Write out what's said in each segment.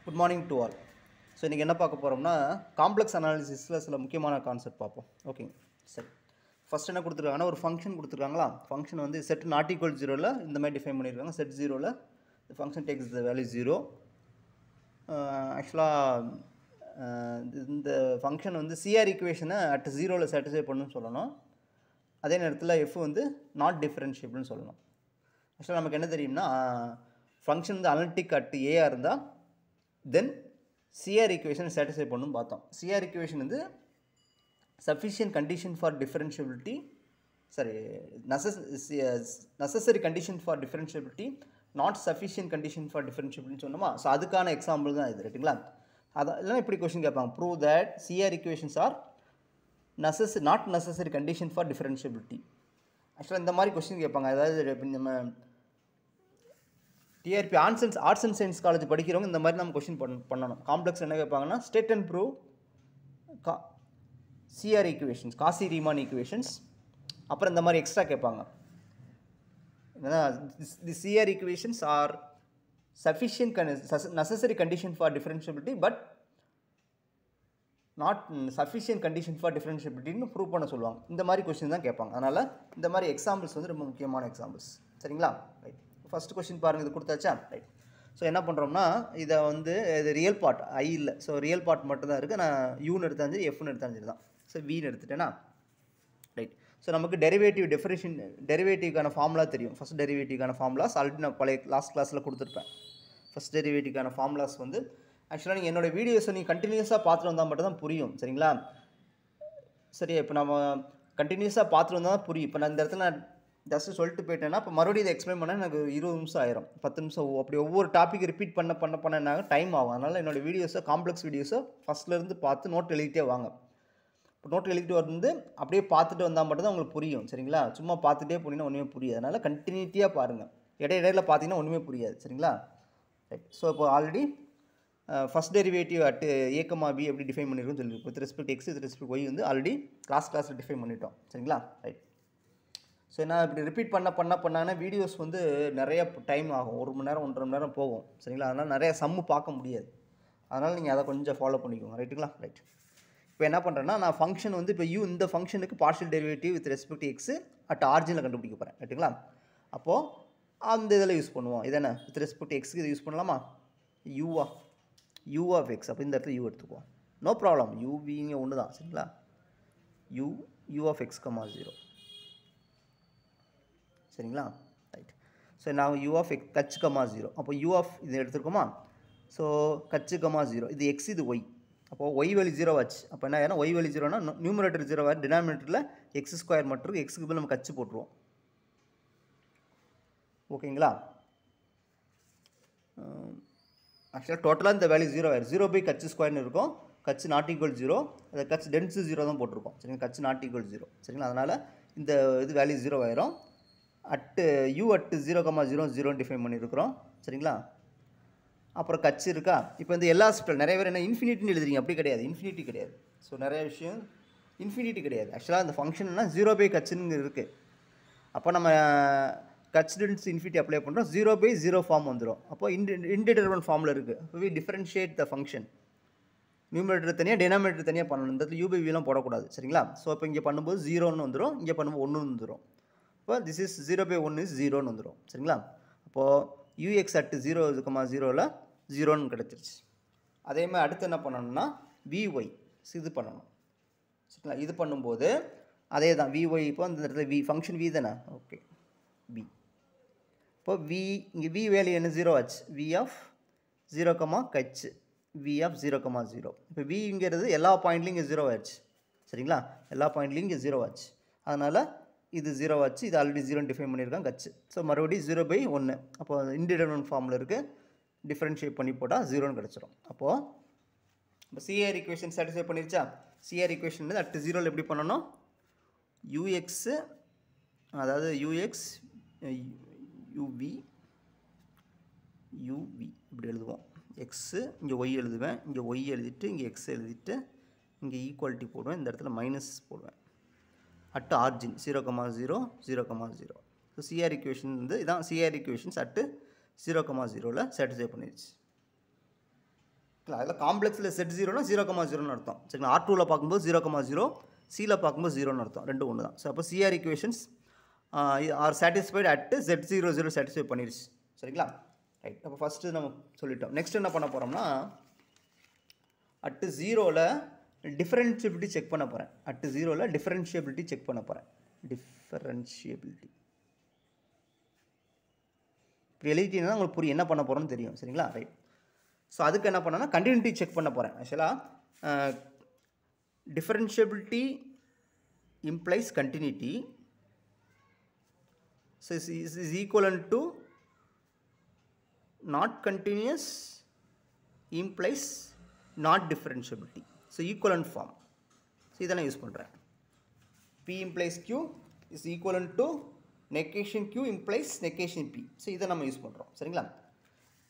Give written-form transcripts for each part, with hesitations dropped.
Good morning to all. So இன்றைக்கி என்ன பார்க்க போகிறோம்னா காம்ப்ளெக்ஸ் அனாலிசிஸில் சில முக்கியமான கான்செப்ட் பார்ப்போம். ஓகேங்க, சரி. ஃபஸ்ட் என்ன கொடுத்துருக்காங்கன்னா ஒரு ஃபங்க்ஷன் கொடுத்துருக்காங்களா. ஃபங்க்ஷன் வந்து செட் நாட் ஈக்குவல் ஜீரோவில் இந்த மாதிரி டிஃபைன் பண்ணியிருக்காங்க. செட் ஜீரோவில் இந்த function takes the value zero. ஆக்சுவலாக இந்த ஃபங்க்ஷன் வந்து சிஆர் ஈக்குவேஷனை அட் ஜீரோவில் சாட்டிஸ்ஃபை பண்ணணும்னு சொல்லணும். அதே நேரத்தில் எஃப் வந்து நாட் டிஃபரன்ஷியபிள்னு சொல்லணும். ஆக்சுவலாக நமக்கு என்ன தெரியும்னா ஃபங்க்ஷன் வந்து அனலிட்டிக் அட் ஏஆர் இருந்தால் தென் சிஆர் ஈக்குவேஷனை சாட்டிஸ்ஃபை பண்ணணும்னு பார்த்தோம். சிஆர் ஈக்குவேஷன் வந்து sufficient condition for differentiability, necessary condition for differentiability, not sufficient condition for differentiability சொன்னோமா. ஸோ அதுக்கான எக்ஸாம்பிள் தான் இது, ரைட்டுங்களா. அதெல்லாம் இப்படி கொஸ்டின் கேட்பாங்க, prove that CR equations are not necessary condition for differentiability. ஆக்சுவலாக இந்த மாதிரி கொஸ்டின் கேட்பாங்க. அதாவது நம்ம TRB arts and science college படிக்கிறவங்க இந்த மாதிரி நம்ம கொஸ்டின் பண்ணணும். காம்ப்ளெக்ஸ் என்ன கேட்பாங்கன்னா state and prove CR equations, Cauchy Riemann equations. அப்புறம் இந்த மாதிரி எக்ஸ்ட்ரா கேட்பாங்க. என்னன்னா the CR equations are sufficient necessary condition for differentiability but not sufficient condition for டிஃபரன்ஷியபிலிட்டின்னு prove பண்ண சொல்லுவாங்க. இந்த மாதிரி கொஸ்டின் தான் கேட்பாங்க. அதனால் இந்த மாதிரி எக்ஸாம்பிள்ஸ் வந்து ரொம்ப முக்கியமான எக்ஸாம்பிள்ஸ், சரிங்களா. ரைட், ஃபஸ்ட் கொஸ்டின் பாருங்கள், இது கொடுத்தாச்சா. ரைட், ஸோ என்ன பண்ணுறோம்னா இதை வந்து இது ரியல் பார்ட் ஐ இல்லை, ஸோ ரியல் பார்ட் மட்டும் தான் இருக்குது. நான் யூன்னு எடுத்தாலும் சரி எஃப்னு எடுத்தாலும் சரி தான். ஸோ வீன்னு எடுத்துட்டேன்னா ரைட். ஸோ நமக்கு டெரிவேட்டிவ்க்கான ஃபார்முலா தெரியும். ஃபஸ்ட் டெரிவேட்டிவ்க்கான ஃபார்முலாஸ் ஆல்ரெடி நான் பழைய லாஸ்ட் கிளாஸில் கொடுத்துருப்பேன். ஃபஸ்ட் டெரிவேட்டிவ்க்கான ஃபார்முலாஸ் வந்து ஆக்சுவலாக நீங்கள் என்னோடய வீடியோஸை நீங்கள் கண்டினியூஸாக பார்த்துட்டு வந்தால் மட்டும் தான் புரியும், சரிங்களா. சரியா, இப்போ நம்ம கண்டினியூஸாக பார்த்துட்டு வந்தால் தான் புரியும். இப்போ நான் இந்த இடத்துல நான் ஜஸ்ட்டு சொல்லிட்டு போயிட்டேன்னா இப்போ மறுபடியும் இதை எக்ஸ்பிளைன் பண்ணால் எனக்கு 20 நிமிஷம் ஆயிரும், 10 நிமிஷம். அப்படி ஒவ்வொரு டாபிக் ரிப்பீட் பண்ண டைம் ஆகும். அதனால் என்னோடய வீடியோஸை காம்ப்ளெக்ஸ் வீடியோஸை ஃபஸ்ட்லேருந்து பார்த்து நோட் எழுதிட்டே வாங்க. இப்போ நோட் எழுதிட்டு வந்து அப்படியே பார்த்துட்டு வந்தால் மட்டும்தான் உங்களுக்கு புரியும், சரிங்களா. சும்மா பார்த்துட்டே போனீங்கன்னா ஒன்றுமே புரியாது. அதனால் கண்டினியூட்டியாக பாருங்கள். இடையில பார்த்தீங்கன்னா ஒன்றுமே புரியாது, சரிங்களா. ரைட், ஸோ இப்போ already first derivative at A comma B எப்படி டிஃபைன் பண்ணியிருக்கோன்னு சொல்லி with respect X with respect Y வந்து ஆல்ரெடி கிளாஸில் டிஃபைன் பண்ணிட்டோம், சரிங்களா. ரைட், ஸோ நான் இப்படி ரிப்பீட் பண்ணாங்கன்னா வீடியோஸ் வந்து நிறைய டைம் ஆகும். 1 மணி நேரம் 1.5 மணி நேரம் போகும், சரிங்களா. அதனால் நிறைய சம்மு பார்க்க முடியாது. அதனால் நீங்கள் அதை கொஞ்சம் ஃபாலோ பண்ணிக்கோங்க, ரைட்டுங்களா. ரைட், இப்போ என்ன பண்ணுறேன்னா நான் ஃபங்க்ஷன் வந்து இப்போ இந்த ஃபங்க்ஷனுக்கு partial derivative with respect x at ஆரிஜினில் கண்டுபிடிக்க போகிறேன், ரைட்டுங்களா. அப்போது அந்த இதில் யூஸ் பண்ணுவோம். இதானே வித் ரெஸ்பெக்ட் எக்ஸுக்கு இதை யூஸ் பண்ணலாமா. யூ ஆஃப் எக்ஸ், அப்போ இந்த இடத்துல யூ எடுத்துக்குவோம். நோ ப்ராப்ளம், யூவிங்க ஒன்று தான், சரிங்களா. யூ ஆஃப் எக்ஸ் கமா 0, சரிங்களா. ரைட், ஸோ நான் you off X Kutch comma 0, அப்போ யூ ஆஃப் இது எடுத்துருக்கோமா. ஸோ கச்சு கமா 0, இது எக்ஸ் இது ஒய். அப்போது ஒய் வேல்யூ 0 ஆச்சு. அப்போ என்ன ஆயிரும், ஒய் வேல்யூ 0னா நியூமரேட்டர் 0 ஆயிரும், டினாமினேட்டரில் எக்ஸ் ஸ்கொயர் மட்டும் இருக்குது. எக்ஸுக்கு போய் நம்ம கச்சு போட்டுருவோம், ஓகேங்களா. ஆக்சுவலாக டோட்டலாக இந்த வேல்யூ 0 ஆயிரும். 0 பை கச்சு ஸ்கொயர்னு இருக்கும். கச்சு நாட் ஈக்குவல் 0, அதை கச்சு டென்ஸு 0 தான் போட்டிருக்கோம், சரிங்களா. கச்சு நாட் ஈக்குவல் 0, சரிங்களா. அதனால் இந்த இது வேல்யூ 0 ஆயிரும். அட்டு யூ அட்டு 0,0 டிஃபைன் பண்ணியிருக்கிறோம், சரிங்களா. அப்புறம் கச்சு இருக்கா. இப்போ இந்த எல்லா ஸ்பெல் நிறைய பேர் என்ன இன்ஃபினிட்டின்னு எழுதுறீங்க, அப்படி கிடையாது, இன்ஃபினிட்டி கிடையாது. ஸோ நிறைய விஷயம் இன்ஃபினிட்டி கிடையாது. ஆக்சுவலாக அந்த ஃபங்க்ஷன்னா 0 பை கச்சுன்னு இருக்குது. அப்போ நம்ம கச் டென்ஸ் இன்ஃபினிட்டி அப்ளை பண்ணுறோம், 0 பை 0 ஃபார்ம் வந்துடும். அப்போ இன்டிடெர்மினன்ட் ஃபார்மில் இருக்குது. அப்போ we differentiate the function. Numerator தனியாக டினாமினேட்டர் தனியாக பண்ணணும். இந்த இடத்துல யூபிவிலாம் போடக்கூடாது, சரிங்களா. ஸோ இப்போ இங்கே பண்ணும்போது 0ன்னு வந்துடும், இங்கே பண்ணும்போது 1ன்னு வந்துடும். இப்போ திஸ் இஸ் 0 பை 1 இஸ் 0ன்னு வந்துடும், சரிங்களா. அப்போது யூஎக்ஸ் அட் 0,0ல் 0ன்னு கிடச்சிருச்சு. அதேமாதிரி அடுத்து என்ன பண்ணணும்னா விஒய் இது பண்ணணும், சரிங்களா. இது பண்ணும்போது அதே தான் விஒய். இப்போ அந்த இடத்துல ஃபங்க்ஷன் வி தானே, ஓகே. வி இப்போ இங்கே வி வேல்யூ என்ன 0 ஆச்சு. வி ஆஃப் 0, கச் வி ஆஃப் 0,0. இப்போ விங்கிறது எல்லா பாயிண்ட்லையும் இங்கே 0 ஆச்சு, சரிங்களா. எல்லா பாயிண்ட்லையும் இங்கே 0 ஆச்சு. அதனால் இது 0 ஆச்சு. இது ஆல்ரெடி 0 டிஃபைன் பண்ணியிருக்காங்க கச்சு. ஸோ மறுபடியும் 0 பை 1, அப்போ இன்டிடெர்மினன்ட் ஃபார்மில் இருக்குது. டிஃப்ரென்ஷியேட் பண்ணி போட்டால் 0ன்னு கிடச்சிரும். அப்போது இப்போ சிஆர் ஈக்குவேஷன் சாட்டிஸ்ஃபை பண்ணிருச்சா. சிஆர் ஈக்குவேஷன் வந்து அட் 0ல் எப்படி பண்ணணும், யூஎக்ஸு அதாவது யூஎக்ஸ் யூவி இப்படி எழுதுவோம். எக்ஸு இங்கே ஒய் எழுதுவேன், இங்கே ஒய் எழுதிட்டு இங்கே எக்ஸ் எழுதிட்டு இங்கே ஈக்குவாலிட்டி போடுவேன், இந்த இடத்துல மைனஸ் போடுவேன். At origin 0,0 so CR equation வந்து இதான் சிஆர் ஈக்குவேஷன்ஸ் அட்டு 0,0ல் சாட்டிஸ்ஃபை பண்ணிடுச்சு. அதில் காம்ப்ளெக்ஸில் செட் ஜீரோனா 0,0ன்னு அர்த்தம். சரிங்களா, R2வில் பார்க்கும்போது 0,0, சியில் பார்க்கும்போது 0ன்னு அர்த்தம். ரெண்டும் ஒன்று தான். ஸோ அப்போ CR equations are satisfied at Z00 satisfy பண்ணிடுச்சு. சரிங்களா, ரைட். அப்போ ஃபஸ்ட்டு நம்ம சொல்லிட்டோம். நெக்ஸ்ட் என்ன பண்ண போகிறோம்னா, அட்டு 0வில் டிஃபரன்ஷியபிலிட்டி செக் பண்ண போகிறேன். அட்டு 0வில் டிஃபரன்ஷியபிலிட்டி செக் பண்ண போகிறேன். டிஃபரன்ஷியபிலிட்டி இப்போ எழுதிட்டீங்கன்னா உங்களுக்கு புரியும் என்ன பண்ண போகிறோம்னு தெரியும். சரிங்களா, ரைட். ஸோ அதுக்கு என்ன பண்ணேன்னா கண்டினியூட்டி செக் பண்ண போகிறேன். ஆக்சுவலாக differentiability implies continuity. So is equivalent to not continuous implies not differentiability. So equivalent form. So இதெல்லாம் யூஸ் பண்ணுறேன். P implies Q is equivalent to negation Q implies negation P. So இதை நம்ம use பண்ணுறோம். சரிங்களா,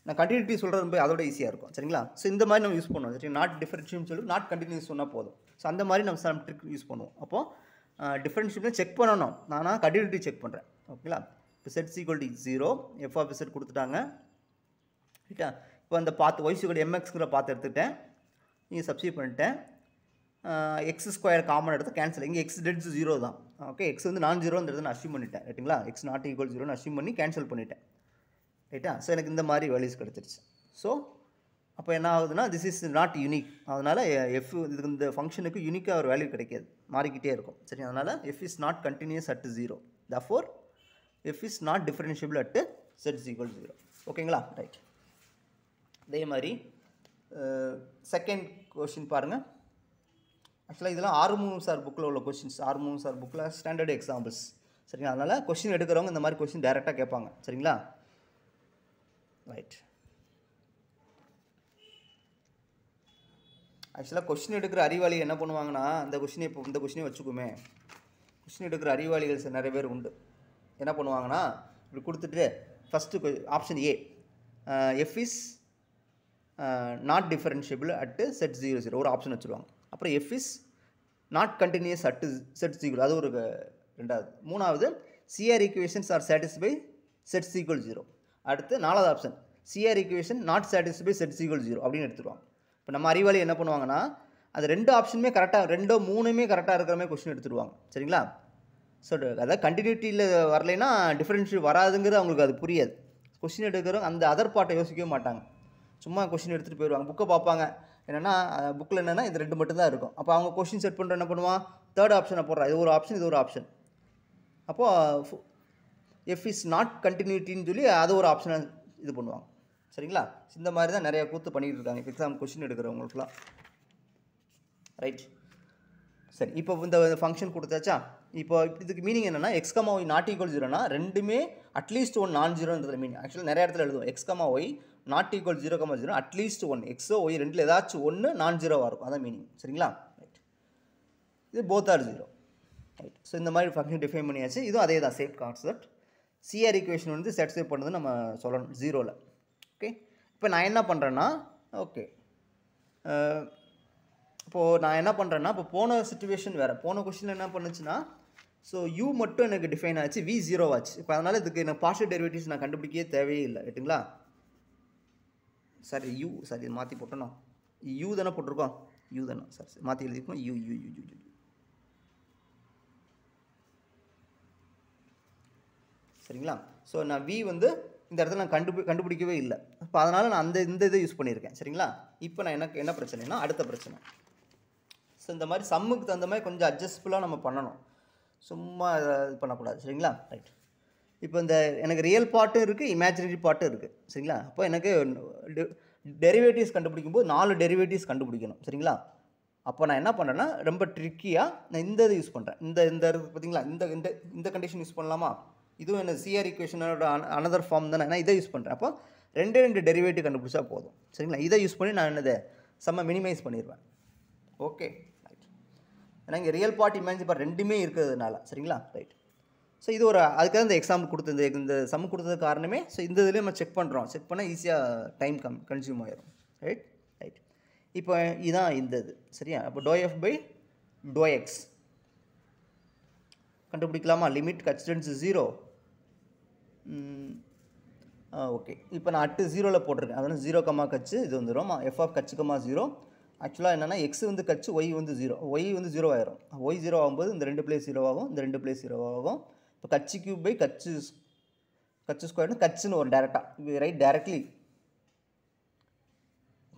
நான் கண்டினியூட்டி சொல்கிறது போய் அதோட ஈஸியாக இருக்கும். சரிங்களா, ஸோ இந்த மாதிரி நம்ம யூஸ் பண்ணுவோம். சரி, நாட் டிஃபரன்ஷியல் சொல்லி நாட் கண்டினியூஸ் சொன்னால் போதும். ஸோ அந்த மாதிரி நம்ம சம் ட்ரிக் யூஸ் பண்ணுவோம். அப்போது டிஃபரன்ஷியல் செக் பண்ணணும், நான் கண்டினியூட்டி செக் பண்ணுறேன். ஓகேங்களா, இப்போ set equal to 0 F of Z கொடுத்துட்டாங்க. ரைட்டா, இப்போ அந்த பாத்து ஒய் ஈக்குவல் MXங்கிற பாத்து எடுத்துக்கிட்டேன். நீங்கள் சப்ஸ்டிட்யூட் பண்ணிட்டேன். x² காமன் எடுத்து கேன்சல். இங்கே x டெட் 0 தான். ஓகே, x வந்து நான் 0ன்றது நான் அஷ்யூம் பண்ணிட்டேன். ரைட்டுங்களா, x நாட் ஈக்குவல் 0ன்னு அஷ்யூம் பண்ணி கேன்சல் பண்ணிட்டேன். ரைட்டா, ஸோ எனக்கு இந்த மாதிரி வேல்யூஸ் கிடச்சிருச்சு. ஸோ அப்போ என்ன ஆகுதுன்னா திஸ் இஸ் நாட் யூனிக். அதனால் எஃப் இதுக்கு இந்த ஃபங்க்ஷனுக்கு யூனிக்காக ஒரு வேல்யூ கிடைக்காது, மாறிக்கிட்டே இருக்கும். சரி, அதனால் F is not continuous at 0. therefore F is not differentiable at Z equal 0. ஓகேங்களா, ரைட். அதே மாதிரி செகண்ட் கொஷின் பாருங்கள். ஆக்சுவலாக இதெல்லாம் ஆறுமுகம் சார் புக்கில் உள்ள கொஷின்ஸ். ஆறுமுகம் சார் புக்கில் ஸ்டாண்டர்ட் எக்ஸாம்பிள்ஸ். சரிங்களா, அதனால் கொஷின் எடுக்கிறவங்க இந்த மாதிரி கொஷின் டைரெக்டாக கேட்பாங்க. சரிங்களா, ரைட். ஆக்சுவலாக கொஷின் எடுக்கிற அறிவாளி என்ன பண்ணுவாங்கன்னா, இந்த கொஷினை இப்போ இந்த கொஷினை வச்சுக்குமே, கொஷின் எடுக்கிற அறிவாளிகள் நிறைய பேர் உண்டு. என்ன பண்ணுவாங்கன்னா, இப்படி கொடுத்துட்டு first option A F is not differentiable at Z00 ஒரு ஆப்ஷன் வச்சுருவாங்க. அப்புறம் F is not continuous at Z0 அது ஒரு ரெண்டாவது. மூணாவது CR equations are satisfy Z equal 0. அடுத்து நாலாவது option CR equation not satisfy Z equal 0 அப்படின்னு எடுத்துருவாங்க. இப்போ நம்ம அறிவாளி என்ன பண்ணுவாங்கன்னா, அது ரெண்டு ஆப்ஷனுமே கரெக்டாக, ரெண்டோ மூணுமே கரெக்டாக இருக்கிற மாதிரி கொஸ்டின் எடுத்துருவாங்க. சரிங்களா, ஸோ அதாவது கண்டினியூட்டியில் வரலைன்னா டிஃபரன்ஷியல் வராதுங்கிறது அவங்களுக்கு அது புரியாது. கொஸ்டின் எடுக்கிறவங்க அந்த அதர் பார்ட்டை யோசிக்கவே மாட்டாங்க, சும்மா கொஸ்டின் எடுத்துகிட்டு போயிடுவாங்க. புக்கை பார்ப்பாங்க, என்னென்னா புக்கில் என்னென்னா இது ரெண்டு மட்டும் தான் இருக்கும். அப்போ அவங்க கொஸ்டின் செட் பண்ணுற என்ன பண்ணுவான், தேர்ட் ஆப்ஷனை போடுறான். இது ஒரு ஆப்ஷன், இது ஒரு ஆப்ஷன். அப்போது எஃப் இஸ் நாட் கண்டினியூட்டின்னு சொல்லி அது ஒரு ஆப்ஷனை இது பண்ணுவாங்க. சரிங்களா, இந்த மாதிரி தான் நிறைய கூத்து பண்ணிகிட்டு இருக்காங்க எக்ஸாம் கொஸ்டின் எடுக்கிறவங்களுக்குலாம். ரைட், சரி. இப்போ இந்த ஃபங்க்ஷன் கொடுத்தாச்சா. இப்போ இதுக்கு மீனிங் என்னென்னா x, y நாட் ஈக்குவல் 0னா ரெண்டுமே அட்லீஸ்ட் ஒன் நான் 0ன்றது மீனிங். ஆக்சுவலாக நிறைய இடத்துல எழுதுவோம் x, y not equal 0,0 at least one, எக்ஸோ ஒய் ரெண்டில் ஏதாச்சும் ஒன்று நான் 0வாக இருக்கும். அதான் மீனிங். சரிங்களா, ரைட். இது போத் ஆர் 0. ரைட், ஸோ இந்த மாதிரி ஃபங்க்ஷன் டிஃபைன் பண்ணியாச்சு. இதுவும் அதே தான், சேம் கான்செப்ட். CR ஈக்குவேஷன் வந்து சாட்டிஸ்ஃபை பண்ணுறது நம்ம சொல்லணும் 0ல். ஓகே, இப்போ நான் என்ன பண்ணுறேன்னா, ஓகே இப்போது நான் என்ன பண்ணுறேன்னா, இப்போ போன சிச்சுவேஷன் வேறு. போன கொஸ்டினில் என்ன பண்ணுச்சுன்னா, ஸோ u மட்டும் எனக்கு டிஃபைன் ஆச்சு, v 0 ஆச்சு. இப்போ அதனால் இதுக்கு எனக்கு பார்ஷியல் டெரிவேட்டிவ்ஸ் நான் கண்டுபிடிக்கவே தேவையே இல்லை. ரைட்டுங்களா, சரி u சரி இது மாற்றி போட்டோன்னா u தானே போட்டிருக்கோம், u தானே சரி மாற்றி எழுதிருக்கோம் u u u u. சரிங்களா, ஸோ நான் v வந்து இந்த இடத்துல நான் கண்டுபிடிக்கவே இல்லை. இப்போ அதனால் நான் இந்த இதை யூஸ் பண்ணியிருக்கேன். சரிங்களா, இப்போ நான் என்ன பிரச்சனைனா, அடுத்த பிரச்சனை. ஸோ இந்த மாதிரி சம்முக்கு தகுந்த மாதிரி கொஞ்சம் அட்ஜஸ்ட்ஃபுல்லாக நம்ம பண்ணணும், சும்மா இது பண்ணக்கூடாது. சரிங்களா, ரைட். இப்போ இந்த எனக்கு ரியல் பார்ட்டும் இருக்குது, இமேஜினரி பார்ட்டும் இருக்குது. சரிங்களா, அப்போ எனக்கு டெரிவேட்டிவ்ஸ் கண்டுபிடிக்கும்போது 4 டெரிவேட்டிவ்ஸ் கண்டுபிடிக்கணும். சரிங்களா, அப்போ நான் என்ன பண்ணுறேன்னா, ரொம்ப ட்ரிக்கியாக நான் இந்த இது யூஸ் பண்ணுறேன். இந்த பார்த்தீங்களா, இந்த கண்டிஷன் யூஸ் பண்ணலாமா, இதுவும் என்ன CR ஈக்குவேஷனோட அனதர் ஃபார்ம் தானே, நான் இதை யூஸ் பண்ணுறேன். அப்போ ரெண்டு டெரிவேட்டிவ் கண்டுபிடிச்சா போதும். சரிங்களா, இதை யூஸ் பண்ணி நான் என்னது செம்ம மினிமைஸ் பண்ணிடுவேன். Okay, right. ஏன்னா இங்கே ரியல் பார்ட் இமேஜினரி பார்ட் ரெண்டுமே இருக்கிறதுனால. சரிங்களா, ரைட். ஸோ இது ஒரு அதுக்காக இந்த எக்ஸாம்பிள் கொடுத்து இந்த சம் கொடுத்தது காரணமே. ஸோ இந்த இதுலேயும் நம்ம செக் பண்ணுறோம், செக் பண்ணால் ஈஸியாக டைம் கன்சியூம் ஆகிடும். Right, right. இப்போ இதுதான் இந்த இது. சரியா, அப்போ ∂f/∂x கண்டுபிடிக்கலாமா. லிமிட் h → 0 ஓகே இப்போ நான் அட்டு ஜீரோவில் போட்டிருக்கேன் அதனால் 0 கமா கச்சு இது வந்துடும் எஃப் ஆஃப் கச்சு கமா 0 ஆக்சுவலாக என்னென்னா எக்ஸ் வந்து கச்சு ஒய் வந்து 0 ஒய் வந்து 0 ஆயிரும் ஒய் 0 ஆகும்போது இந்த 2 பிளேஸ் 0 ஆகும் இந்த 2 பிளேஸ் 0 ஆகும் இப்போ கச்சு கியூப் பை கச்சு ஸ்கொயர்னு கச்சுன்னு வரும் டேரெக்டாக ரைட் டேரெக்ட்லி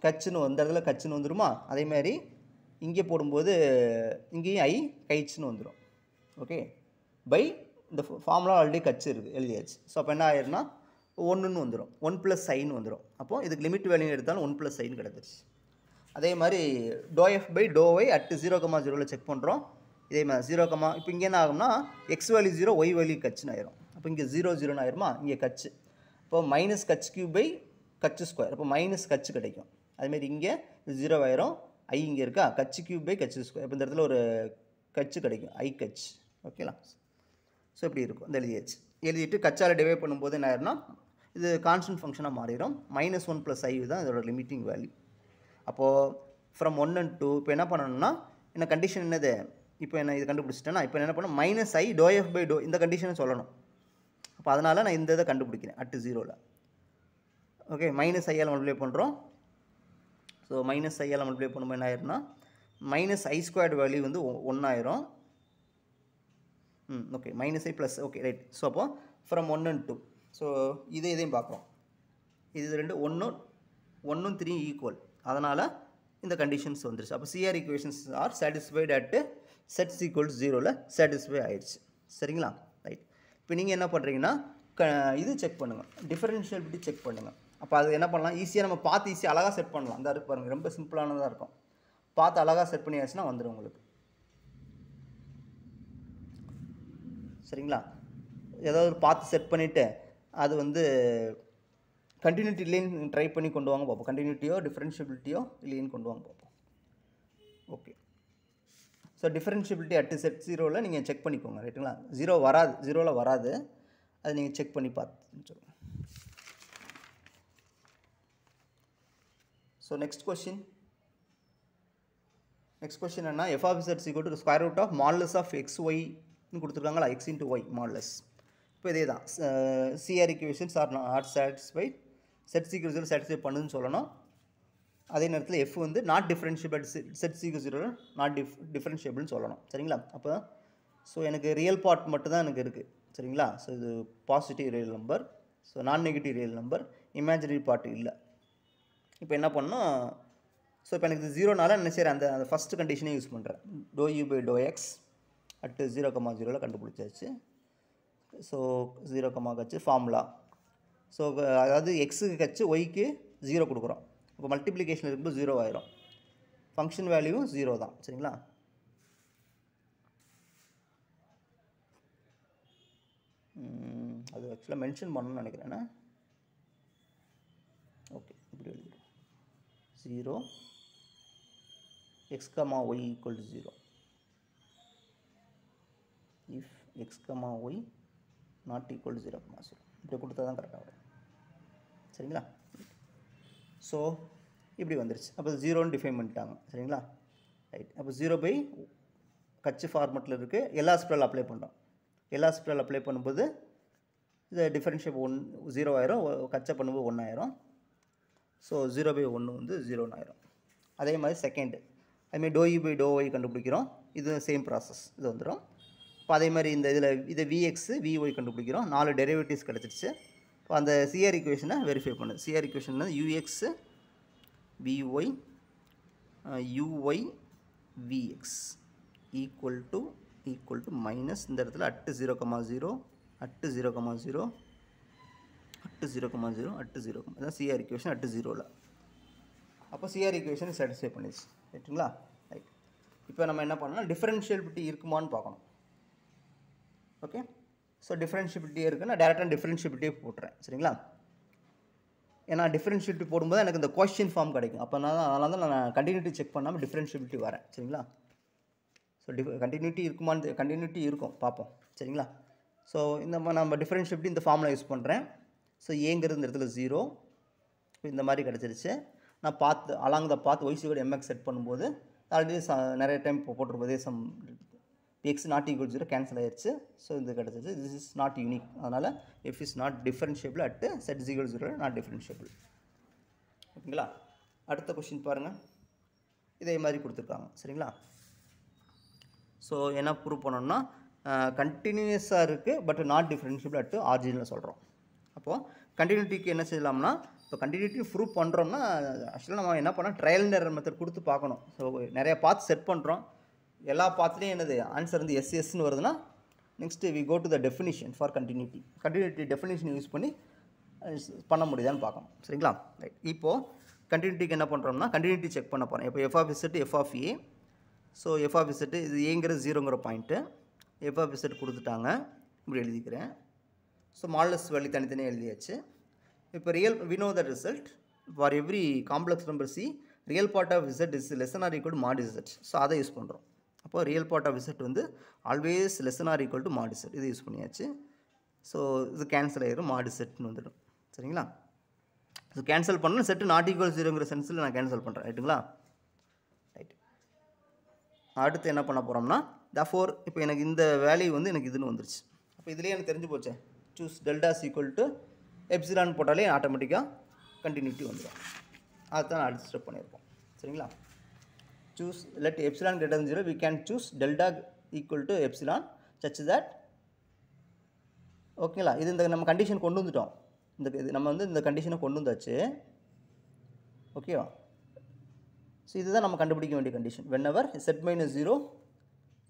கச்சுன்னு இந்த இடத்துல கச்சுன்னு வந்துடுமா அதேமாதிரி இங்கே போடும்போது இங்கேயும் ஐ கைச்சுன்னு வந்துடும் ஓகே பை இந்த ஃபார்முலா ஆல்ரெடி கச்சு இருக்குது எழுதியாச்சு ஸோ அப்போ என்ன ஆயிருன்னா 1ன்னு வந்துடும் 1 + ஐன்னு வந்துடும் அப்போது இதுக்கு லிமிட் வேல்யூ எடுத்தாலும் 1 + ஐன்னு கிடச்சிருச்சு அதே மாதிரி ∂f by ∂y அட் 0, 0ல் செக் பண்ணுறோம் இதே மாதிரி 0, இப்போ இங்கே என்ன ஆகும்னா எக்ஸ் வேல்யூ 0 ஒய் வேல்யூ கச்சுன்னு ஆயிரும் அப்போ இங்கே 0 0ன்னு ஆயிருமா இங்கே கச்சு இப்போ மைனஸ் கச் கியூப் பை கச்சு ஸ்கொயர் அப்போ மைனஸ் கச்சு கிடைக்கும் அதுமாரி இங்கே 0 ஆயிரும் ஐ இங்கே இருக்கா கச்சு கியூப் பை கச்சு ஸ்கொயர் இப்போ இந்த இடத்துல ஒரு கச்சு கிடைக்கும் ஐ கச் ஓகேலா ஸோ இப்படி இருக்கும் இந்த எழுதிட்டு கச்சால் டிவைட் பண்ணும்போது என்ன ஆயிரும்னா இது கான்ஸ்டன்ட் ஃபங்க்ஷனாக மாறிடும் -1 + ஐ தான் இதோட லிமிட்டிங் வேல்யூ அப்போது ஃப்ரம் 1 and 2 இப்போ என்ன பண்ணணும்னா என்ன கண்டிஷன் என்னது இப்போ என்ன இது கண்டுபிடிச்சிட்டேன்னா இப்போ என்ன பண்ணணும் -i ∂f by ∂, இந்த கண்டிஷனை சொல்லணும் அப்போ அதனால் நான் இந்த இதை கண்டுபிடிக்கிறேன் அட் 0ல் ஓகே -i-ஆல் மல்டிப்ளை பண்ணுறோம் ஸோ -i-ஆல் மல்டிப்ளை பண்ணும்போது என்ன ஆயிரும்னா -i² வேல்யூ வந்து 1 ஆயிரும் okay -i plus okay right so அப்போ ஃப்ரம் 1 and 2 ஸோ இதையும் பார்க்குறோம் இது ரெண்டு 1 3 ஈக்குவல் அதனால் இந்த கண்டிஷன்ஸ் வந்துருச்சு அப்போ CR equations are satisfied at செட்ஸ் ஈக்குவல் 0ல் சாட்டிஸ்ஃபை ஆயிடுச்சு சரிங்களா ரைட் இப்போ நீங்கள் என்ன பண்ணுறீங்கன்னா இது செக் பண்ணுங்கள் டிஃபரன்ஷியபிலிட்டி செக் பண்ணுங்கள் அப்போ அது என்ன பண்ணலாம் ஈஸியாக நம்ம பார்த்து ஈஸியாக அழகாக செட் பண்ணலாம் அந்த இருக்கு பாருங்கள் ரொம்ப சிம்பிளானதாக இருக்கும் பார்த்து அழகாக செட் பண்ணியாச்சுன்னா வந்துடும் உங்களுக்கு சரிங்களா ஏதாவது பார்த்து செட் பண்ணிவிட்டு அது வந்து கண்டினியூட்டி இல்லைன்னு ட்ரை பண்ணி கொண்டு வாங்க பார்ப்போம் கண்டினியூட்டியோ டிஃபரன்ஷியபிலிட்டியோ இல்லைன்னு கொண்டு வாங்க பார்ப்போம் okay so differentiability at z 0ல் நீங்கள் செக் பண்ணிக்கோங்க ரைட்டுங்களா 0 வராது 0ல் வராது அது நீங்கள் செக் பண்ணி பார்த்து சொல்லுங்கள் ஸோ நெக்ஸ்ட் கொஸ்டின் என்ன f of z = square root of modulus of x ஒய்னு கொடுத்துருக்காங்களா x × y மாடுலஸ் இப்போ இதே தான் CR equations are not satisfied z சீக்கிரம் 0 சாட்டிஸ்ஃபை பண்ணுன்னு சொல்லணும் அதே நேரத்தில் எஃப் வந்து நாட் டிஃபரன்ஷியபிள் செட் சீக்கிரம் 0 நாட் டிஃபரன்ஷியபிள்னு சொல்லணும் சரிங்களா அப்போ ஸோ எனக்கு ரியல் பார்ட் மட்டும் தான் எனக்கு இருக்குது சரிங்களா ஸோ இது பாசிட்டிவ் ரியல் நம்பர் ஸோ நான் negative real number imaginary part இல்லை இப்போ என்ன பண்ணோம் ஸோ இப்போ எனக்கு 0னால என்ன செய்கிறேன் அந்த ஃபஸ்ட்டு கண்டிஷனே யூஸ் பண்ணுறேன் ∂u by ∂x அட் 0, 0ல் கண்டுபிடிச்சாச்சு ஸோ 0, கச்சு ஃபார்முலா ஸோ அதாவது எக்ஸுக்கு கச்சு ஒய்க்கு 0 கொடுக்குறோம் இப்போ மல்டிப்ளிகேஷன் இருக்கும்போது 0 ஆயிரும் ஃபங்க்ஷன் வேல்யூவும் 0 தான் சரிங்களா அது ஆக்சுவலாக மென்ஷன் பண்ணணும்னு நினைக்கிறேன்னா ஓகே இப்படி எழுதிடும் 0 x, y = 0 if x, y not equal to 0, 0 இப்படி கொடுத்தா தான் கரெக்டாக வரும் சரிங்களா ஸோ இப்படி வந்துருச்சு அப்போ 0ன்னு டிஃபைன் பண்ணிட்டாங்க சரிங்களா ரைட் அப்போ 0 பை கச்சு ஃபார்மெட்டில் இருக்குது எல்லா ஸ்ப்ரெல் அப்ளை பண்ணுறோம் எல்லா ஸ்ப்ரெல் அப்ளை பண்ணும்போது இது டிஃபரன்ஷியல் 0 ஆயிரும் கச்சை பண்ணும்போது 1 ஆயிரும் ஸோ 0 by 1 வந்து 0ன்னு ஆயிரும் அதே மாதிரி செகண்டு அதுமாதிரி ∂u by ∂y கண்டுபிடிக்கிறோம் இது சேம் ப்ராசஸ் இது வந்துடும் இப்போ அதே மாதிரி இந்த இதை vx vy கண்டுபிடிக்கிறோம் 4 டெரிவேட்டிவ்ஸ் கிடச்சிருச்சு இப்போ அந்த சிஆர் ஈக்குவேஷனை வெரிஃபை பண்ணுது CR equation ux vy uy vx equal to minus இந்த இடத்துல அட் 0, 0 அட் 0, 0 அட் 0, 0 அட் 0 அதான் சிஆர் ஈக்குவேஷன் அட் 0ல் அப்போ சிஆர் ஈக்குவேஷனை சாட்டிஸ்ஃபை பண்ணிடுச்சு ரைட்டுங்களா ரைட் இப்போ நம்ம என்ன பண்ணலாம் டிஃபரன்ஷியபிலிட்டி இருக்குமான்னு பார்க்கணும் ஓகே ஸோ டிஃபரன்ஷியபிலிட்டி இருக்குன்னா டேரெக்டாக டிஃபரன்ஷியபிலிட்டியே போட்டுறேன் சரிங்களா ஏன்னா டிஃபரன்ஷியபிலிட்டி போடும்போது எனக்கு இந்த கொஸ்டின் ஃபார்ம் கிடைக்கும் அப்போ அதனால தான் நான் கண்டினியூட்டி செக் பண்ணாமல் டிஃபரன்ஷியபிலிட்டி வரேன் சரிங்களா ஸோ கண்டினியூட்டி இருக்குமான்னு கண்டினியூட்டி இருக்கும் பார்ப்போம் சரிங்களா ஸோ நம்ம டிஃபரன்ஷியபிலிட்டி இந்த ஃபார்மில் யூஸ் பண்ணுறேன் ஸோ ஏங்கிறது இந்த இடத்துல 0 இந்த மாதிரி கிடச்சிருச்சு நான் பார்த்து அலாங் த பாத் ஒய்சி கூட எம்எக்ஸ் செட் பண்ணும்போது ஆல்ரெடி நிறைய டைம் போட்டிருப்போம் எக்ஸ் நாட் ஈக்குவல் 0 கேன்சல் ஆயிடுச்சு. ஸோ இது கிடச்சிச்சு. This is not unique. அதனால் F is not differentiable at z equal 0 not differentiable. ஓகேங்களா? அடுத்த கொஸ்டின் பாருங்கள். இதே மாதிரி கொடுத்துருக்காங்க. சரிங்களா? ஸோ என்ன ப்ரூவ் பண்ணோம்னா கண்டினியூஸாக இருக்குது பட் நாட் டிஃபரன்ஷியபிள் அட் ஆரிஜினில் சொல்கிறோம். அப்போது கண்டினியூட்டிக்கு என்ன செய்யலாம்னா, இப்போ கண்டினியூட்டி ப்ரூவ் பண்ணுறோம்னா ஆக்சுவலாக நம்ம என்ன பண்ணோம், ட்ரையல் அண்ட் எரர் மெத்தட் கொடுத்து பார்க்கணும். ஸோ நிறைய பாத் செட் பண்ணுறோம். எல்லா பாத்துலேயும் என்னது ஆன்சர் வந்து எஸ்எஸ்ன்னு வருதுன்னா next we go to the definition for continuity. Continuity definition use பண்ணி பண்ண முடியுதான்னு பார்க்கணும். சரிங்களா? ரைட். இப்போது கண்டினியூட்டிக்கு என்ன பண்ணுறோம்னா கண்டினியூட்டி செக் பண்ண போகிறோம். இப்போ F of Z F of A. So F of Z இது ஏங்கிறது 0ங்கிற பாயிண்ட்டு. எஃப் ஆஃப் இசட் கொடுத்துட்டாங்க. இப்படி எழுதிக்கிறேன். ஸோ மாடலஸ் வேல்யூ தனித்தனியாக எழுதியாச்சு. இப்போ real we know the result for every complex number C real part of Z is less or equal to mod Z. So அதை யூஸ் பண்ணுறோம். அப்போ ரியல் பார்ட் ஆஃப் இசட் வந்து always less or equal to mod Z. இது use பண்ணியாச்சு. So இது cancel ஆகிடும், மாட் இசட்னு வந்துடும். சரிங்களா? ஸோ கேன்சல் பண்ணணும். செட்டு நாட் ஈக்குவல் 0ங்கிற சென்ஸில் நான் கேன்சல் பண்ணுறேன். ரைட்டுங்களா? ரைட். அடுத்து என்ன பண்ண போகிறோம்னா தஃபோர் இப்போ எனக்கு இந்த வேல்யூ வந்து எனக்கு இதுன்னு வந்துருச்சு. அப்போ இதுலேயே எனக்கு தெரிஞ்சு போச்சேன். Choose deltas equal to epsilon போட்டாலே ஆட்டோமேட்டிக்காக கண்டினியூட்டி வந்துடும். அதுதான் அடுத்த ஸ்டெப் பண்ணியிருக்கோம். சரிங்களா? choose let epsilon greater than 0 we can choose delta equal to epsilon such that ஓகேங்களா? இது இந்த நம்ம கண்டிஷன் கொண்டு வந்துட்டோம். இது நம்ம வந்து இந்த கண்டிஷனை கொண்டு வந்தாச்சு. ஓகேவா? ஸோ இதுதான் நம்ம கண்டுபிடிக்க வேண்டிய condition. whenever z minus 0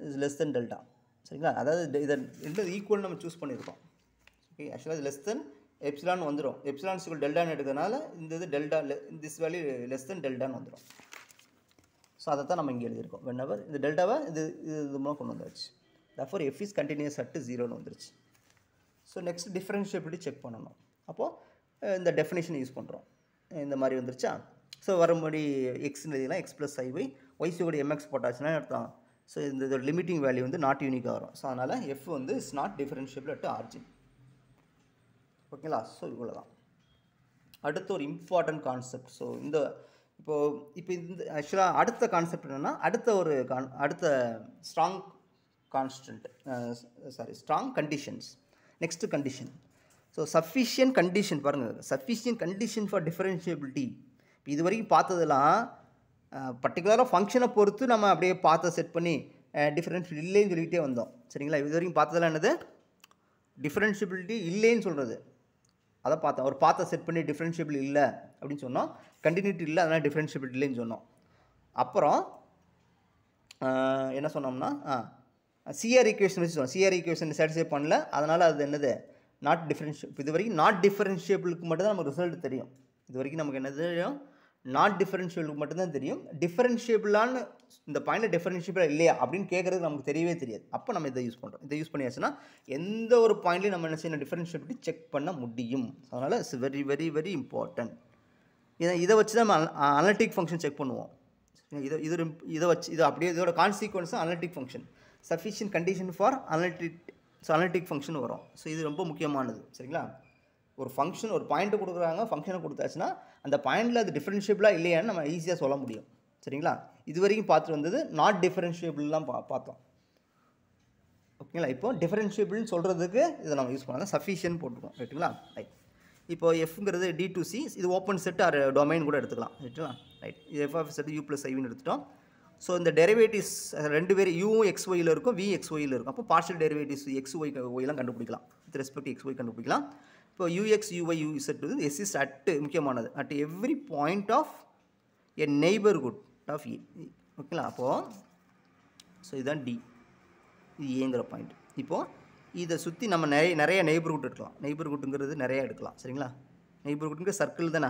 is less than delta. சரிங்களா? அதாவது இதை ரெண்டு ஈக்குவல் நம்ம சூஸ் பண்ணியிருக்கோம். ஓகே, ஆக்சுவலாக இது லெஸ் தென் எப்சிலான் வந்துடும். எப்சிலான் ஈக்குவல் டெல்டான்னு எடுக்கிறதுனால இந்த இது delta this value less than டெல்டான்னு வந்துடும். ஸோ அதை தான் நம்ம இங்கே எழுதியிருக்கோம். whenever இந்த டெல்டாவை இது மூலம் கொண்டு வந்துருச்சு. therefore f is continuous at 0ன்னு வந்துருச்சு. ஸோ நெக்ஸ்ட் டிஃபரன்ஷியபிலிட்டி செக் பண்ணணும். அப்போது இந்த டெஃபினேஷன் யூஸ் பண்ணுறோம். இந்த மாதிரி வந்துருச்சா? ஸோ வரும்படி எக்ஸ்ன்னு எழுதிக்கலாம். எக்ஸ் ப்ளஸ் ஐஒய் ஒய்சியோட எம்எக்ஸ் போட்டாச்சுன்னா அர்த்தம். ஸோ இந்த லிமிட்டிங் வேல்யூ வந்து நாட் யூனிக்காக வரும். ஸோ அதனால் எஃப் வந்து is not differentiable at origin. ஓகேங்களா? ஸோ இவ்வளோ தான். அடுத்து ஒரு இம்பார்ட்டன்ட் கான்செப்ட். ஸோ இப்போ இந்த ஆக்சுவலாக அடுத்த கான்செப்ட் என்னென்னா அடுத்த strong constant strong conditions. Next condition. So sufficient condition பாருங்கள். Sufficient condition for differentiability. இப்போ இது வரைக்கும் பார்த்ததெல்லாம் பர்டிகுலராக ஃபங்க்ஷனை பொறுத்து நம்ம அப்படியே பார்த்த செட் பண்ணி டிஃபரன்ஷியல் இல்லைன்னு சொல்லிகிட்டே வந்தோம். சரிங்களா? இது வரைக்கும் பார்த்ததெல்லாம் என்னது டிஃபரன்ஷியபிலிட்டி இல்லைன்னு சொல்கிறது. அதை பார்த்தோம். ஒரு பார்த்த செட் பண்ணி டிஃபரன்ஷியபிள் இல்லை அப்படின்னு சொன்னோம். கண்டினியூட்டி இல்லை, அதனால் டிஃபரன்ஷியபிள் இல்லைன்னு சொன்னோம். அப்புறம் என்ன சொன்னோம்னா சிஆர் ஈக்குவேஷன் வச்சு சொன்னோம். சிஆர் ஈக்குவேஷன் சாட்டிஸ்ஃபை பண்ணல, அதனால் அது என்னது நாட் டிஃபரன்ஷியபிள். இது வரைக்கும் நாட் டிஃபரன்ஷியபிளுக்கு மட்டும்தான் நமக்கு ரிசல்ட் தெரியும். இது வரைக்கும் நமக்கு என்ன தெரியும்? நாட் டிஃபரன்ஷியபிளுக்கு மட்டும்தான் தெரியும். டிஃபரன்ஷியபிளான்னு இந்த பாயிண்டில் டிஃபரன்ஷியபிளாக இல்லையா அப்படின்னு கேட்குறது நமக்கு தெரியவே தெரியாது. அப்போ நம்ம இதை யூஸ் பண்ணுறோம். இதை யூஸ் பண்ணியாச்சுன்னா எந்த ஒரு பாயிண்ட்லையும் நம்ம என்ன செய்யணும், டிஃபரன்ஷியபிலிட்டி செக் பண்ண முடியும். அதனால் it's very very very important. இதை வச்சு தான் நம்ம அனலிட்டிக் ஃபங்க்ஷன் செக் பண்ணுவோம். இதை வச்சு இது அப்படியே இதோட கான்சிக்வன்ஸ் தான் analytic function. Sufficient condition for analytic function வரும். ஸோ இது ரொம்ப முக்கியமானது. சரிங்களா? ஒரு ஃபங்க்ஷன் ஒரு பாயிண்ட்டை கொடுக்குறாங்க, ஃபங்க்ஷனை கொடுத்தாச்சுன்னா அந்த பாயிண்டில் அது டிஃபரன்ஷியபிளாக இல்லையான்னு நம்ம ஈஸியாக சொல்ல முடியும். சரிங்களா? இது வரைக்கும் பார்த்துட்டு வந்தது நாட் டிஃபரன்ஷியபிள்லாம் பார்த்தோம். ஓகேங்களா? இப்போ டிஃபரன்ஷியபிள்னு சொல்கிறதுக்கு இதை நம்ம யூஸ் பண்ணலாம். சஃபிஷியன்ட் போட்டுருக்கோம். ரைட்டுங்களா? ரைட். இப்போ எஃப்ங்கிறது D2C, இது ஓப்பன் செட் ஆர் டொமைன் கூட எடுத்துக்கலாம். ரைட்டுங்களா? ரைட். இது f of z u plus ஐவின்னு எடுத்துட்டோம். ஸோ இந்த டெரிவேட்டிவ்ஸ் ரெண்டு பேர் யூவும் XYயில் இருக்கும், V XYயில் இருக்கும். அப்போ பார்ஷியல் டெரிவேட்டிவ்ஸ் XYலாம் கண்டுபிடிக்கலாம். வித் ரெஸ்பெக்ட் XY கண்டுபிடிக்கலாம். இப்போ UX UY UZ வந்து S is at முக்கியமானது at every point of a neighbourhood of E. ஓகேங்களா? அப்போது ஸோ இதுதான் D, இது ஏங்கிற பாயிண்ட். இப்போது இதை சுற்றி நம்ம நிறைய நெய்பர்ஹுட் எடுக்கலாம். நெய்பர்ஹுட்டுங்கிறது நிறையா எடுக்கலாம். சரிங்களா? நெய்பர்ஹுட்டுங்கிற சர்க்கிள் தானே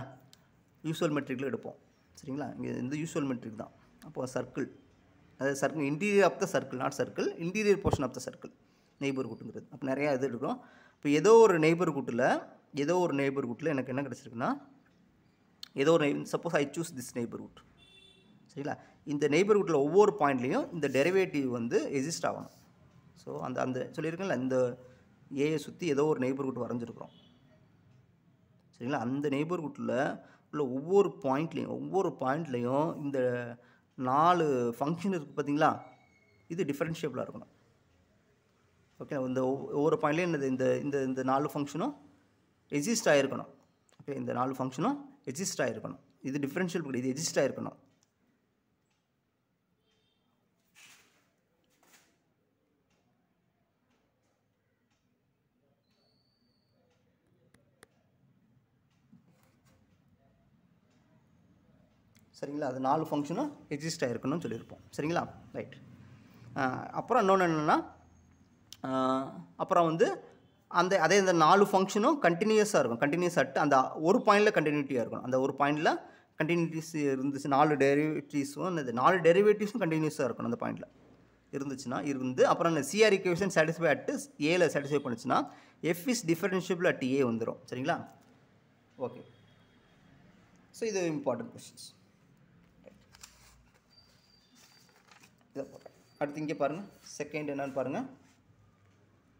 யூஸ்வல் மெட்ரிக்கில் எடுப்போம். சரிங்களா? இங்கே இந்த யூஸ்வல் மெட்ரிக் தான். அப்போது சர்க்கிள், அதாவது circle interior of the circle, not circle, interior portion of the circle நெய்பர்ஹுட்டுங்கிறது. அப்போ நிறையா இது எடுக்கிறோம். இப்போ ஏதோ ஒரு நெய்பர்ஹுட்டில் எனக்கு என்ன கிடச்சிருக்குன்னா, ஏதோ ஒரு suppose I choose this neighbourhood. சரிங்களா? இந்த நெய்பர்ஹுட்டில் ஒவ்வொரு பாயிண்ட்லேயும் இந்த டெரிவேட்டிவ் வந்து எக்ஸிஸ்ட் ஆகணும். ஸோ அந்த சொல்லியிருக்கேன்ல, இந்த ஏயை சுற்றி ஏதோ ஒரு நெய்பர்ஹுட் வரைஞ்சிருக்கிறோம். சரிங்களா? அந்த நெய்பர்ஹுட்டில் உள்ள ஒவ்வொரு பாயிண்ட்லேயும் இந்த 4 ஃபங்க்ஷன் இருக்குது பார்த்தீங்களா, இது டிஃபரன்ஷியபிளாக இருக்கணும். ஓகே. இந்த ஒவ்வொரு பாயிண்ட்லேயும் இந்த இந்த இந்த 4 ஃபங்க்ஷனும் எக்ஸிஸ்ட் ஆகிருக்கணும். ஓகே, இந்த 4 ஃபங்க்ஷனும் எக்ஸிஸ்ட் ஆகிருக்கணும். இது டிஃபரன்ஷியல், இது எக்ஸிஸ்ட் ஆகிருக்கணும். சரிங்களா? அது 4 ஃபங்க்ஷனும் எக்ஸிஸ்ட் ஆகிருக்கணும்னு சொல்லியிருப்போம். சரிங்களா? ரைட். அப்புறம் இன்னொன்று என்னென்னா, அப்புறம் வந்து அதே இந்த 4 ஃபங்க்ஷனும் கண்டினியூஸாக இருக்கும். கண்டினியூஸ் அட் அந்த ஒரு பாயிண்டில் கண்டினியூட்டியாக இருக்கணும். அந்த ஒரு பாயிண்டில் கண்டினியூட்டிஸ் இருந்துச்சு, 4 டெரிவேட்டிவ்ஸும் 4 டெரிவேட்டிவ்ஸும் கண்டினியூஸாக இருக்கணும் அந்த பாயிண்டில் இருந்துச்சுன்னா இருந்து. அப்புறம் இந்த சிஆர் ஈக்குவேஷன் சாட்டிஸ்ஃபை அட்டு ஏல சாட்டிஸ்ஃபை பண்ணுச்சுன்னா எஃப் இஸ் டிஃபரன்ஷியபிள் அட் ஏ வந்துடும். சரிங்களா? ஓகே. ஸோ இது இம்பார்ட்டன்ட் கொஸ்டின்ஸ். இதை போட்டேன். அடுத்து இங்கே பாருங்கள், செகண்ட் என்னன்னு பாருங்கள்.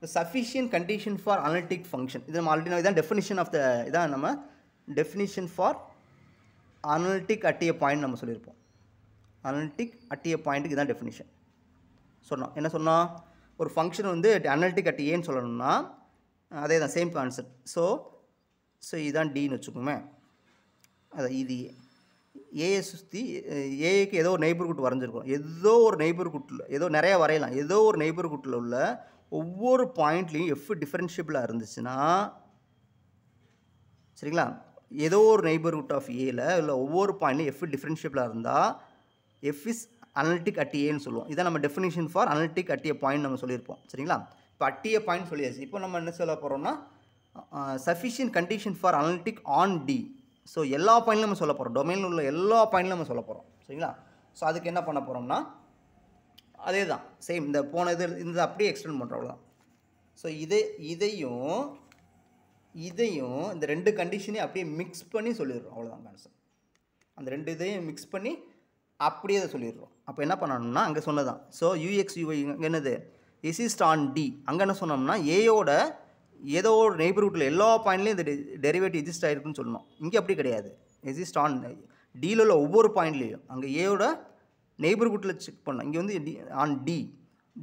The sufficient condition for analytic function. இது நம்ம ஆல்ரெடி இதான் டெஃபினிஷன் ஆஃப் த இதான் நம்ம definition for analytic at A point நம்ம சொல்லியிருப்போம். அனலிட்டிக் அட் ஏ பாயிண்ட்டுக்கு இதான் டெஃபினிஷன் சொன்னோம். என்ன சொன்னோம்? ஒரு ஃபங்க்ஷன் வந்து அனலிட்டிக் அட் ஏன்னு சொல்லணும்னா அதே தான், சேம் கான்செப்ட். ஸோ இதுதான் டின்னு வச்சுக்கோமே. அதான் இது ஏயை சுற்றி ஏக்கு ஏதோ ஒரு நெய்பர்ஹுட் வரைஞ்சிருக்கோம். ஏதோ ஒரு நெய்பர்ஹுட்டில், ஏதோ நிறையா வரையலாம், ஏதோ ஒரு நெய்பர்ஹுட்டில் உள்ள ஒவ்வொரு பாயிண்ட்லேயும் எஃப் டிஃபரன்ஷியபிளாக இருந்துச்சுன்னா, சரிங்களா, ஏதோ ஒரு நெய்பர்ஹுட் ஆஃப் ஏல இல்லை ஒவ்வொரு பாயிண்ட்லையும் எஃப் டிஃபரன்ஷியபிளாக இருந்தால் எஃப் இஸ் அனலிட்டிக் அட் ஏன்னு சொல்லுவோம். இதான் நம்ம definition for analytic at A point நம்ம சொல்லியிருப்போம். சரிங்களா? இப்போ அட் ஏ பாயிண்ட் சொல்லியாச்சு. இப்போ நம்ம என்ன சொல்ல போகிறோம்னா sufficient condition for analytic on D. So எல்லா பாயிண்ட்லையும் நம்ம சொல்ல போகிறோம், டொமைனில் உள்ள எல்லா பாயிண்ட்லையும் நம்ம சொல்ல போகிறோம். சரிங்களா? ஸோ அதுக்கு என்ன பண்ண போகிறோம்னா அதே தான், சேம் இந்த போன இந்த அப்படியே எக்ஸ்டெண்ட் பண்ணுறோம், அவ்வளோதான். ஸோ இதையும் இந்த ரெண்டு கண்டிஷனையும் அப்படியே மிக்ஸ் பண்ணி சொல்லிடுறோம், அவ்வளோதான் கான்செப்ட். அந்த ரெண்டு இதையும் மிக்ஸ் பண்ணி அப்படியே அதை சொல்லிடுறோம். அப்போ என்ன பண்ணணும்னா அங்கே சொன்னதான். ஸோ யூஎக்ஸ் யூஐ என்னது எக்ஸிஸ்ட் ஆன் டி. அங்கே என்ன சொன்னோம்னா ஏயோட ஏதோ ஒரு நெய்பர்ஹுட்டில் எல்லா பாயிண்ட்லேயும் இந்த டெரிவேட்டிவ் எக்ஸிஸ்ட் ஆகிருக்குன்னு சொல்லணும். இங்கே அப்படி கிடையாது. எக்ஸிஸ்ட் ஆன் டியில் உள்ள ஒவ்வொரு பாயிண்ட்லேயும் அங்கே ஏயோட நெய்பர்ஹுட்டில் செக் பண்ணோம். இங்கே வந்து ஆன்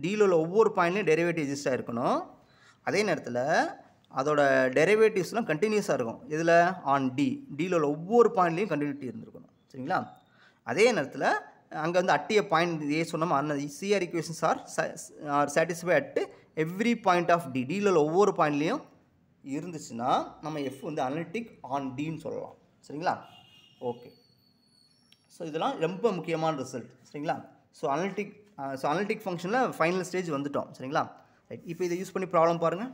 டியில் உள்ள ஒவ்வொரு பாயிண்ட்லேயும் டெரிவேட்டிவ் எக்ஸிஸ்ட் ஆகிருக்கணும். அதே நேரத்தில் அதோட டெரிவேட்டிவ்ஸ்லாம் கண்டினியூஸாக இருக்கும். இதில் ஆன் டியில் உள்ள ஒவ்வொரு பாயிண்ட்லேயும் கண்டினியூட்டி இருந்திருக்கணும். சரிங்களா? அதே நேரத்தில் அங்கே வந்து அட்டிய பாயிண்ட் ஏ சொன்னோம், அந்த CR equations are satisfy at every point of டியில் உள்ள ஒவ்வொரு பாயிண்ட்லேயும் இருந்துச்சுன்னா நம்ம எஃப் வந்து அனலிட்டிக் ஆன் டின்னு சொல்லலாம். சரிங்களா? ஓகே. ஸோ இதெல்லாம் ரொம்ப முக்கியமான ரிசல்ட். சரிங்களா? ஸோ அனலிட்டிக் ஃபங்க்ஷனில் ஃபைனல் ஸ்டேஜ் வந்துட்டோம். சரிங்களா? ரைட். இப்போ இதை யூஸ் பண்ணி ப்ராப்ளம் பாருங்கள்.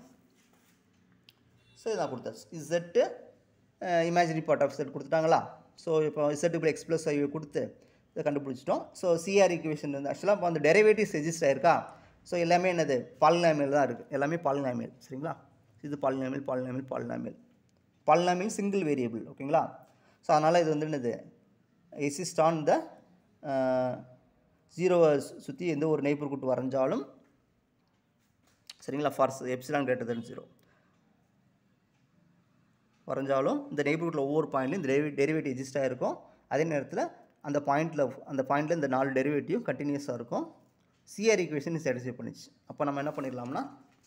ஸோ இதான் கொடுத்தாச்சு. Z imaginary part of z கொடுத்துட்டாங்களா? ஸோ இப்போ இசட்டு இப்போ எக்ஸ் ப்ளஸ் ஐ கொடுத்து இதை கண்டுபிடிச்சிட்டோம். ஸோ சிஆர் ஈக்குவேஷன் வந்து ஆக்சுவலாக இப்போ அந்த டெரிவேட்டிவ்ஸ் எக்ஸிஸ்ட் ஆயிருக்கா? ஸோ எல்லாமே என்னது பாலினாமியல் தான் இருக்குது, எல்லாமே பாலினாமியல். சரிங்களா? இது பாலினாமியல் சிங்கிள் வேரியபிள். ஓகேங்களா? ஸோ அதனால் இது வந்து என்னது எக்ஸிஸ்ட் ஆன் த ஜீரோவை சுற்றி எந்த ஒரு நெய்பர்ஹுட் வரைஞ்சாலும், சரிங்களா, ஃபார் எப்சிலான் கிரேட்டர் தென் 0 வரைஞ்சாலும் இந்த நெய்பர்ஹுட்டில் ஒவ்வொரு பாயிண்ட்லையும் இந்த டெரிவேட்டிவ் எக்ஸிஸ்ட் ஆகிருக்கும். அதே நேரத்தில் அந்த பாயிண்ட்டில் இந்த 4 டெரிவேட்டிவ் கண்டினியூஸாக இருக்கும். சிஆர் ஈக்குவேஷன் சாட்டிஸ்ஃபை பண்ணிச்சு. அப்போ நம்ம என்ன பண்ணிடலாம்னா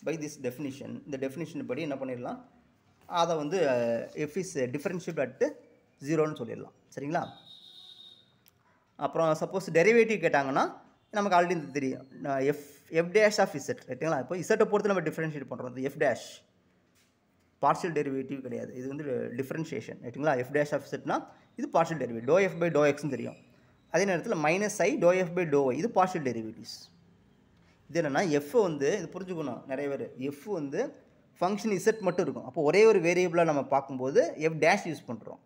பை திஸ் டெஃபினிஷன், இந்த டெஃபினிஷன் படி என்ன பண்ணிடலாம், அதை வந்து எஃப் இஸ் டிஃபரன்ஷியபிள் அட் 0ன்னு சொல்லிடலாம். சரிங்களா? அப்புறம் சப்போஸ் டெரிவேட்டிவ் கேட்டாங்கன்னா நமக்கு ஆல்ரெடி தெரியும், எஃப் டேஷ் ஆஃப் இசட். ரைட்டுங்களா? இப்போ இசட்டை பொறுத்து நம்ம டிஃபரன்ஷியேட் பண்ணுறோம். இந்த எஃப் டேஷ் பார்ஷியல் டெரிவேட்டிவ் கிடையாது, இது வந்து டிஃபரன்ஷியேஷன். ரைட்டுங்களா? எஃப் டேஷ் ஆஃப் இசட்னா இது partial derivative, do F by do எக்ஸ்னு தெரியும். அதே நேரத்தில் minus I do F by do Y இது பார்ஷியல் டெரிவேட்டிவ்ஸ். இது என்னென்னா எஃப் வந்து இது புரிஞ்சுக்கணும் நிறைய பேர், எஃப் வந்து ஃபங்க்ஷன் இசட் மட்டும் இருக்கும். அப்போ ஒரே ஒரு வேரியபிளாக நம்ம பார்க்கும்போது எஃப் டேஷ் யூஸ் பண்ணுறோம்.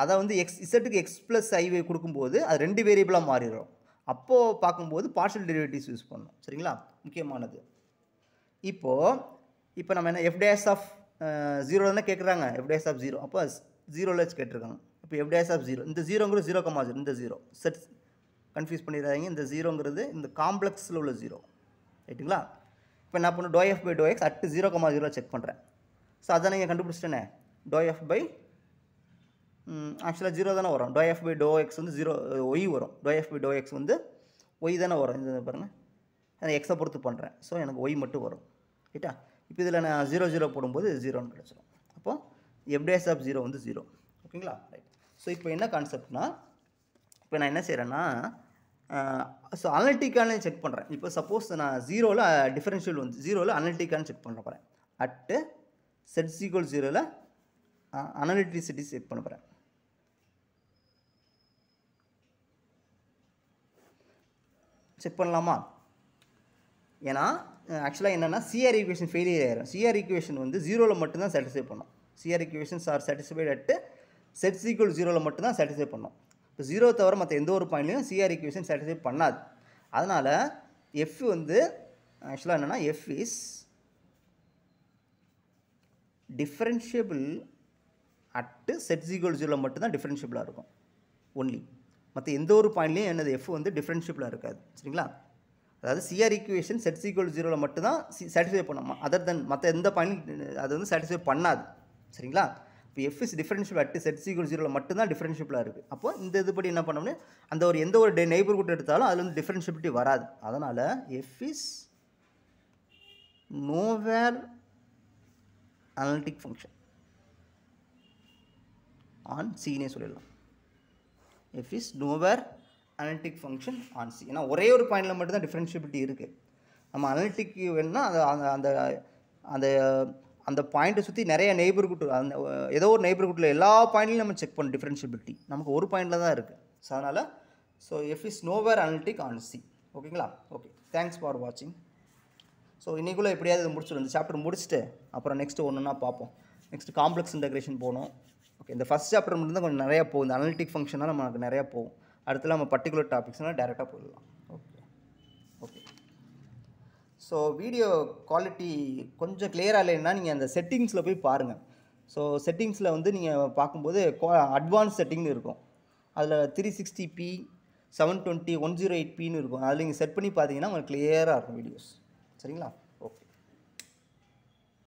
அதை வந்து இசட்டுக்கு எக்ஸ் ப்ளஸ் ஐவை கொடுக்கும்போது அது 2 வேரியபிளாக மாறிடும். அப்போது பார்க்கும்போது பார்ஷியல் டெரிவேட்டிவ்ஸ் யூஸ் பண்ணணும். சரிங்களா? முக்கியமானது. இப்போ நம்ம என்ன எஃப் டேஷ் ஆஃப் 0 தானே கேட்குறாங்க, எஃப் டேஷ் ஆஃப் 0. அப்போ 0ல் கேட்டிருக்காங்க. இப்போ எஃப் டேஷ் ஆஃப் 0, இந்த 0ங்கிறது 0,0, இந்த 0 செட் கன்ஃபியூஸ் பண்ணிடுறாங்க. இந்த 0ங்கிறது இந்த காம்ப்ளெக்ஸில் உள்ள 0. ரைட்டுங்களா? இப்போ நான் பண்ண do F by do X at 0,0 check பண்ணுறேன். ஸோ அதான் நீங்கள் கண்டுபிடிச்சிட்டேனே, டோ எஃப் பை ஆக்சுவலாக 0 தானே வரும். Do F by do X வந்து 0 ஒய் வரும். Do F by do X வந்து ஒய் தானே வரும். இந்த பாருங்கள், நான் எக்ஸை பொறுத்து பண்ணுறேன். ஸோ எனக்கு ஒய் மட்டும் வரும். ரைட்டா? இப்போ இதில் நான் 0 0 போடும்போது 0ன்னு கிடச்சிடும். அப்போது எஃப் டேஷ் ஆஃப் 0 வந்து 0. ஓகேங்களா? ரைட். ஸோ இப்போ என்ன கான்செப்ட்னா, இப்போ நான் என்ன செய்கிறேன்னா, ஸோ அனலிட்டிக்கானு செக் பண்ணுறேன். இப்போ சப்போஸ் நான் 0ல் டிஃபரன்ஷியல் வந்து 0ல் அனலிட்டிக்கானு செக் பண்ண போகிறேன். அட்டு செட் ஈக்குவல் 0ல் அனலிட்டிசிட்டி செக் பண்ண போகிறேன். செக் பண்ணலாமா? ஏன்னா ஆக்சுவலாக என்னென்னா சிஆர் ஈக்குவேஷன் ஃபெயிலியர் ஆயிரும். சிஆர் ஈக்குவேஷன் வந்து 0ல் மட்டும்தான் சாட்டிஸ்ஃபை பண்ணும். CR equations are satisfied at செட்ஸ் ஈக்குவல் 0ல் மட்டும்தான் சாட்டிஸ்ஃபை பண்ணும். இப்போ 0 தவிர மற்ற எந்த ஒரு பாயிண்ட்லையும் சிஆர் ஈக்குவேஷன் சாட்டிஸ்ஃபை பண்ணாது. அதனால் எஃப் வந்து ஆக்சுவலாக என்னென்னா எஃப் இஸ் டிஃபரன்ஷியபிள் அட்டு செட்ஸ் ஈக்குவல் 0ல் மட்டும்தான் டிஃபரன்ஷியபிளாக இருக்கும் ஒன்லி. மற்ற எந்த ஒரு பாயிண்ட்லையும் என்னது எஃப் வந்து டிஃபரன்ஷியபிளாக இருக்காது. சரிங்களா? அதாவது சிஆர் ஈக்குவேஷன் செட்ஸ் ஈக்குவல் 0ல் மட்டும்தான் சாட்டிஸ்ஃபை பண்ணும். அதர் தென் மற்ற எந்த பாயிண்ட் அது வந்து சாட்டிஸ்ஃபை பண்ணாது. சரிங்களா? இப்போ எஃப் இஸ் டிஃபரன்ஷியபிள் அட்டு செட்ஸ் ஈக்குவல் 0ல் மட்டும்தான் டிஃபரன்ஷியபிளாக இருக்குது. அப்போ இந்த இதுபடி என்ன பண்ணோம்னு அந்த ஒரு எந்த ஒரு நெய்பர்ஹுட் எடுத்தாலும் அதில் வந்து டிஃபரன்ஷியபிலிட்டி வராது. அதனால் F is nowhere analytic function on சினே சொல்லிடலாம். F is nowhere analytic function on C. ஏன்னா ஒரே ஒரு பாயிண்டில் மட்டும்தான் டிஃபரன்ஷியபிலிட்டி இருக்குது. நம்ம அனலிட்டிக் வேணும்னா அந்த அந்த அந்த அந்த பாயிண்ட்டை சுற்றி நிறைய நெய்பர்ஹுட் அந்த ஏதோ ஒரு நெய்பர்ஹுட்டில் எல்லா பாயிண்ட்லையும் நம்ம செக் பண்ணணும் டிஃபரன்ஷியபிலிட்டி. நமக்கு ஒரு பாயிண்டில் தான் இருக்குது. ஸோ அதனால் so F is nowhere analytic on C. ஓகேங்களா? ஓகே, தேங்க்ஸ் ஃபார் வாட்சிங். ஸோ இன்றைக்குள்ளே எப்படியாவது முடிச்சிடும். இந்த சாப்டர் முடிச்சுட்டு அப்புறம் நெக்ஸ்ட்டு ஒன்றுனா பார்ப்போம். நெக்ஸ்ட்டு காம்ப்ளெக்ஸ் இன்டகிரேஷன் போகணும். ஓகே, இந்த ஃபஸ்ட் சாப்டர் மட்டும்தான் கொஞ்சம் நிறையா போகும். இந்த அனலிட்டிக் ஃபங்க்ஷனாக நமக்கு நிறையா போகும். அடுத்து நம்ம பர்டிகுலர் டாபிக்ஸ்னால் டேரெக்டாக போயிடலாம். Okay okay. So video quality கொஞ்சம் கிளியராக இல்லைன்னா நீங்கள் அந்த செட்டிங்ஸில் போய் பாருங்கள். ஸோ செட்டிங்ஸில் வந்து நீங்கள் பார்க்கும்போது அட்வான்ஸ் செட்டிங்னு இருக்கும். அதில் 360p 720 108pன்னு இருக்கும். அதில் நீங்கள் செட் பண்ணி பார்த்தீங்கன்னா உங்களுக்கு கிளியராக இருக்கும் வீடியோஸ். சரிங்களா?